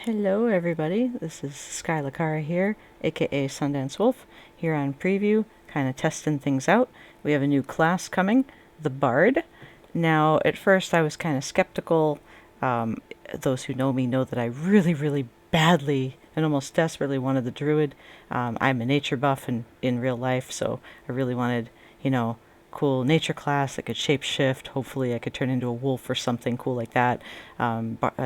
Hello everybody, this is Sky Lakara here, aka Sundance Wolf, here on Preview, kind of testing things out. We have a new class coming, the Bard. Now, at first I was kind of skeptical. Those who know me know that I really badly and almost desperately wanted the Druid. I'm a nature buff in real life, so I really wanted, cool nature class that could shapeshift. Hopefully I could turn into a wolf or something cool like that.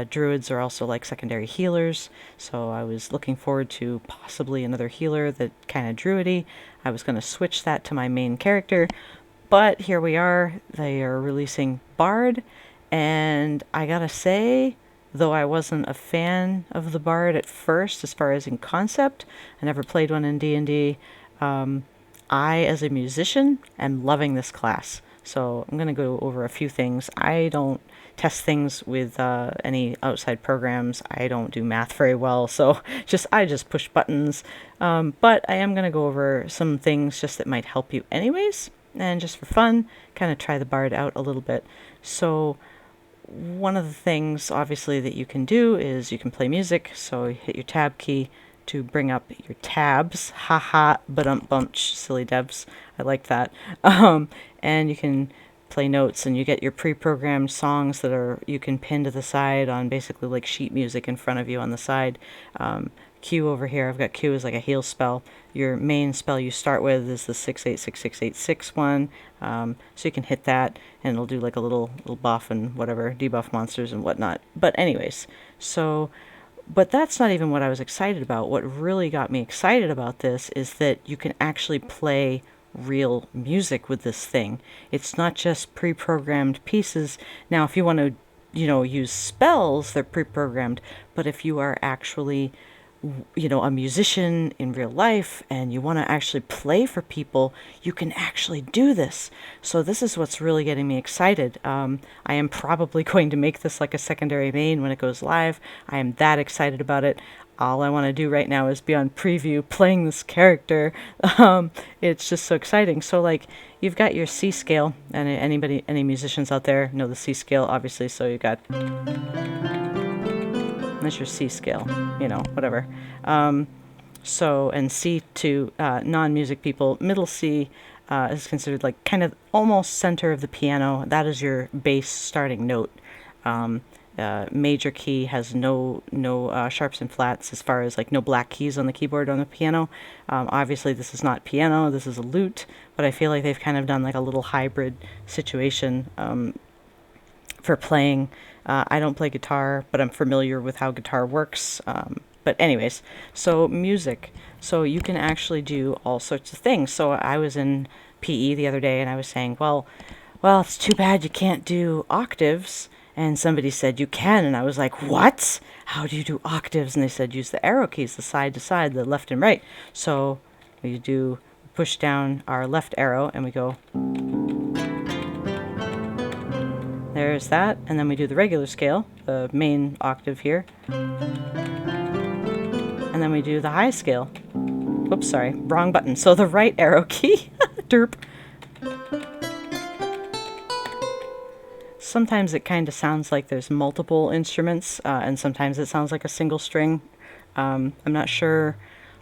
Druids are also like secondary healers, so I was looking forward to possibly another healer that kind of druidy. I was going to switch that to my main character, but here we are. They are releasing Bard, and I gotta say, though I wasn't a fan of the Bard at first as far as in concept, I never played one in D&D. I, as a musician, am loving this class. So I'm going to go over a few things. I don't test things with any outside programs. I don't do math very well, so I just push buttons. But I am going to go over some things just that might help you anyways, and just for fun, kind of try the Bard out a little bit. So one of the things, obviously, that you can do is you can play music. So you hit your tab key to bring up your tabs. Haha, bunch, silly devs. I like that. And you can play notes, and you get your pre-programmed songs that are you can pin to the side on basically like sheet music in front of you on the side. Q over here, I've got Q as like a heal spell. Your main spell you start with is the 686686 one. So you can hit that and it'll do like a little buff and whatever, debuff monsters and whatnot. But anyways, but that's not even what I was excited about. What really got me excited about this is that you can actually play real music with this thing. It's not just pre-programmed pieces. Now, if you want to, use spells, they're pre-programmed. But if you are actually, a musician in real life and you want to actually play for people, you can actually do this. So this is what's really getting me excited. I am probably going to make this like a secondary main when it goes live. I am that excited about it. All I want to do right now is be on Preview playing this character. It's just so exciting. So like you've got your C scale, and any musicians out there know the C scale, obviously. So you got, that's your C scale, whatever. And C to non-music people, middle C is considered like kind of almost center of the piano. That is your bass starting note. Major key has no sharps and flats, as far as like no black keys on the keyboard on the piano. Obviously this is not piano, this is a lute, but I feel like they've kind of done like a little hybrid situation for playing. I don't play guitar, but I'm familiar with how guitar works. But anyways, so music. So you can actually do all sorts of things. So I was in PE the other day and I was saying, well, it's too bad you can't do octaves. And somebody said, you can. And I was like, what? How do you do octaves? And they said, use the arrow keys, the side to side, the left and right. So we push down our left arrow and we go, there's that. And then we do the regular scale, the main octave here. And then we do the high scale. Oops, sorry, wrong button. So the right arrow key, derp. Sometimes it kind of sounds like there's multiple instruments, and sometimes it sounds like a single string. I'm not sure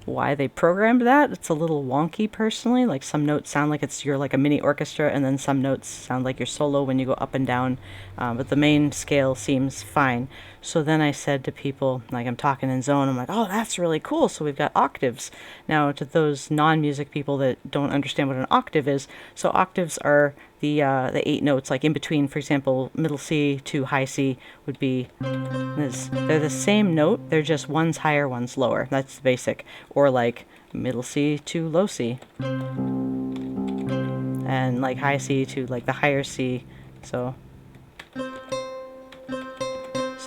why they programmed that. It's a little wonky personally. Like some notes sound like you're like a mini orchestra, and then some notes sound like you're solo when you go up and down. But the main scale seems fine. So then I said to people, like I'm talking in zone, I'm like, oh, that's really cool. So we've got octaves. Now to those non-music people that don't understand what an octave is, so octaves are the 8 notes, like in between, for example, middle C to high C would be this. They're the same note, they're just one's higher, one's lower. That's the basic. Or like middle C to low C. And like high C to like the higher C. So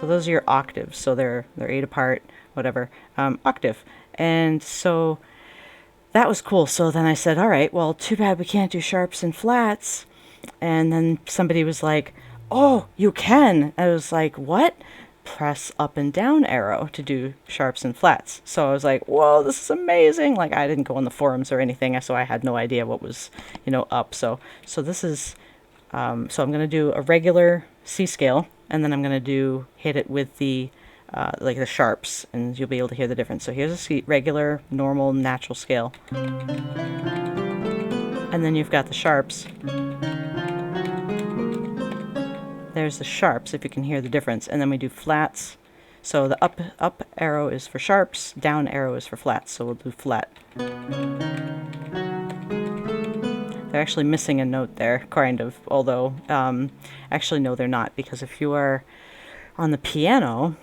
those are your octaves. So they're 8 apart, whatever. Octave. And so that was cool. So then I said, all right, well, too bad we can't do sharps and flats. And then somebody was like, oh, you can. I was like, what? Press up and down arrow to do sharps and flats. So I was like, whoa, this is amazing. Like I didn't go on the forums or anything, so I had no idea what was, up. So this is, so I'm going to do a regular C scale, and then I'm going to hit it with the like the sharps, and you'll be able to hear the difference. So here's a regular, normal, natural scale. And then you've got the sharps. There's the sharps, if you can hear the difference. And then we do flats. So the up arrow is for sharps, down arrow is for flats. So we'll do flat. They're actually missing a note there, kind of, although actually no, they're not, because if you are on the piano,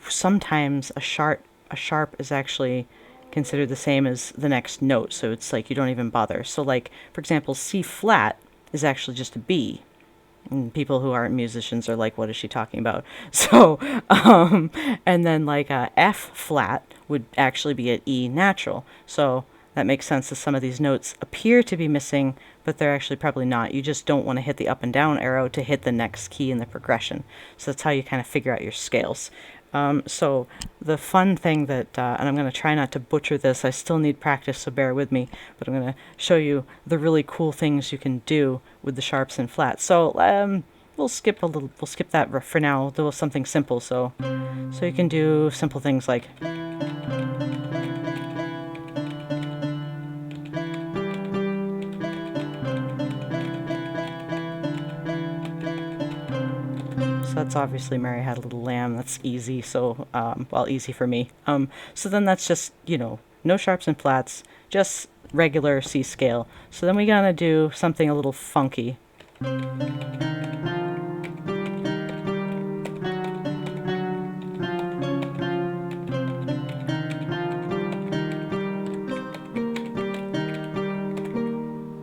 sometimes a sharp is actually considered the same as the next note, so it's like you don't even bother. So like, for example, C flat is actually just a B. And people who aren't musicians are like, what is she talking about? So, and then like F flat would actually be at E natural. So that makes sense that some of these notes appear to be missing, but they're actually probably not. You just don't want to hit the up and down arrow to hit the next key in the progression. So that's how you kind of figure out your scales. So the fun thing that, and I'm going to try not to butcher this, I still need practice, so bear with me, but I'm going to show you the really cool things you can do with the sharps and flats. So we'll skip that for now. We'll do something simple. So you can do simple things like so that's obviously Mary Had a Little Lamb. That's easy. So, well, easy for me. So then that's just, you know, no sharps and flats, just regular C scale. So then we gotta do something a little funky.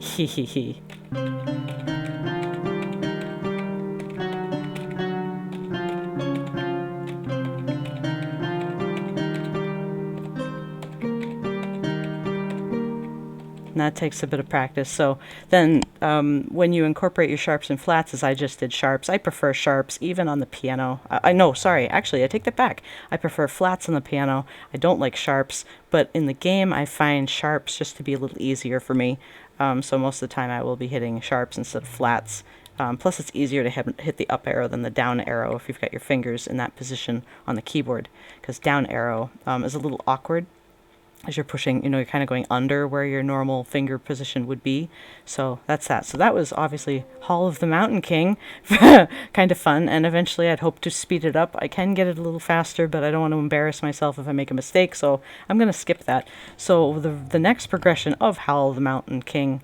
Hee hee hee. And that takes a bit of practice. So then when you incorporate your sharps and flats, as I just did sharps, I prefer sharps even on the piano. No, sorry, actually, I take that back. I prefer flats on the piano. I don't like sharps, but in the game, I find sharps just to be a little easier for me. So most of the time, I will be hitting sharps instead of flats. Plus, it's easier to hit the up arrow than the down arrow if you've got your fingers in that position on the keyboard, because down arrow is a little awkward. As you're pushing, you know, you're kind of going under where your normal finger position would be. So that's that. So that was obviously Hall of the Mountain King. Kind of fun. And eventually I'd hope to speed it up. I can get it a little faster, but I don't want to embarrass myself if I make a mistake. So I'm going to skip that. So the next progression of Hall of the Mountain King,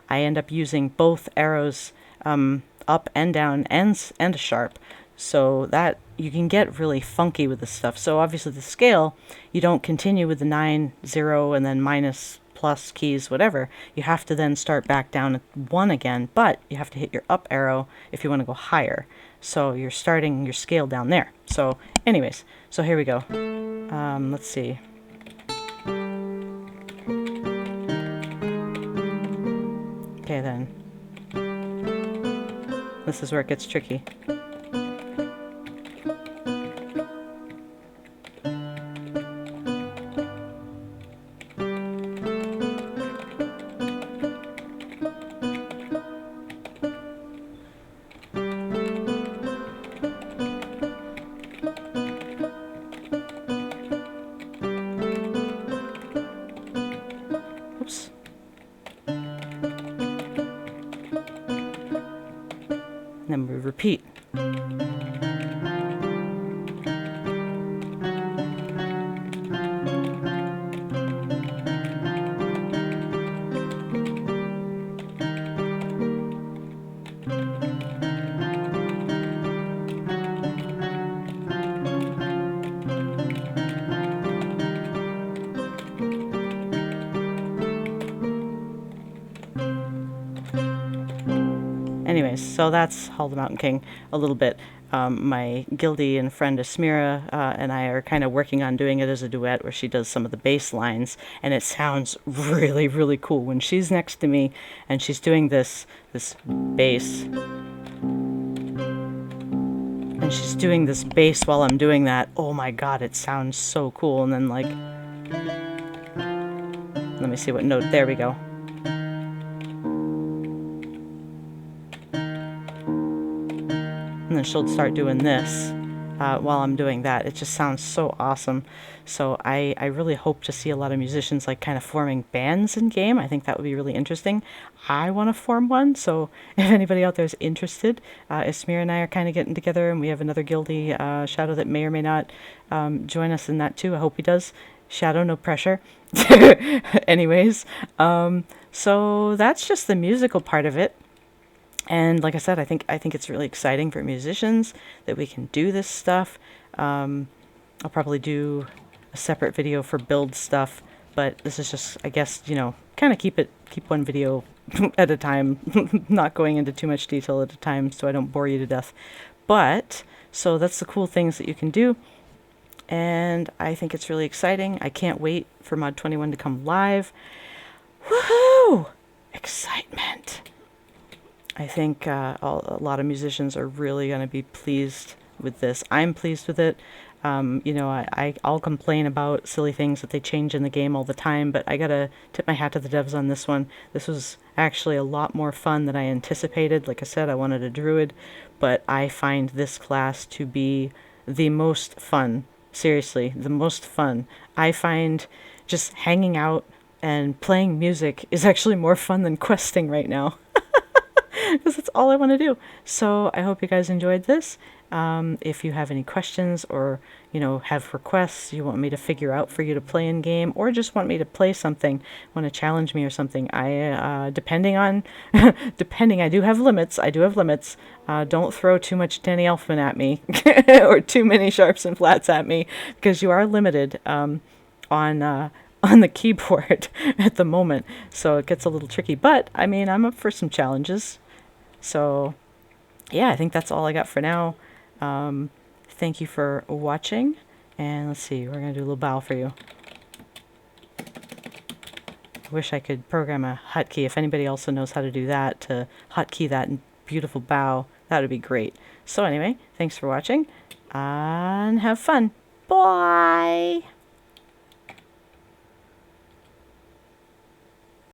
I end up using both arrows up and down and a sharp. So that you can get really funky with this stuff. So obviously the scale, you don't continue with the 9, 0, and then minus, plus keys, whatever. You have to then start back down at 1 again, but you have to hit your up arrow if you want to go higher. So you're starting your scale down there. So anyways, so here we go. Let's see. Okay then. This is where it gets tricky. Oops. And then we repeat. Anyways, so that's Hall of the Mountain King a little bit. My guildie and friend Asmira and I are kind of working on doing it as a duet where she does some of the bass lines, and it sounds really, really cool. When she's next to me and she's doing this bass, and she's doing this bass while I'm doing that, oh my god, it sounds so cool. And then like, let me see what note, there we go. And then she'll start doing this, while I'm doing that. It just sounds so awesome. So I really hope to see a lot of musicians like kind of forming bands in game. I think that would be really interesting. I want to form one, so if anybody out there is interested, Ismir and I are kind of getting together, and we have another guildie, Shadow, that may or may not join us in that too. I hope he does. Shadow, no pressure. Anyways, so that's just the musical part of it. And like I said, I think it's really exciting for musicians that we can do this stuff. I'll probably do a separate video for build stuff, but this is just, I guess, you know, kind of keep one video at a time, not going into too much detail at a time so I don't bore you to death. But, so that's the cool things that you can do. And I think it's really exciting. I can't wait for Mod 21 to come live. Woohoo! Excitement. I think a lot of musicians are really going to be pleased with this. I'm pleased with it. You know, I'll complain about silly things that they change in the game all the time, but I gotta tip my hat to the devs on this one. This was actually a lot more fun than I anticipated. Like I said, I wanted a druid, but I find this class to be the most fun. Seriously, the most fun. I find just hanging out and playing music is actually more fun than questing right now. Because that's all I want to do. So I hope you guys enjoyed this. If you have any questions or, you know, have requests you want me to figure out for you to play in game, or just want me to play something, want to challenge me or something, depending, I do have limits. Don't throw too much Danny Elfman at me or too many sharps and flats at me, because you are limited on the keyboard at the moment, so it gets a little tricky. But I mean, I'm up for some challenges. So yeah, I think that's all I got for now. Thank you for watching, and let's see, we're gonna do a little bow for you. I wish I could program a hotkey. If anybody also knows how to do that, to hotkey that beautiful bow, that would be great. So anyway, thanks for watching, and have fun. Bye!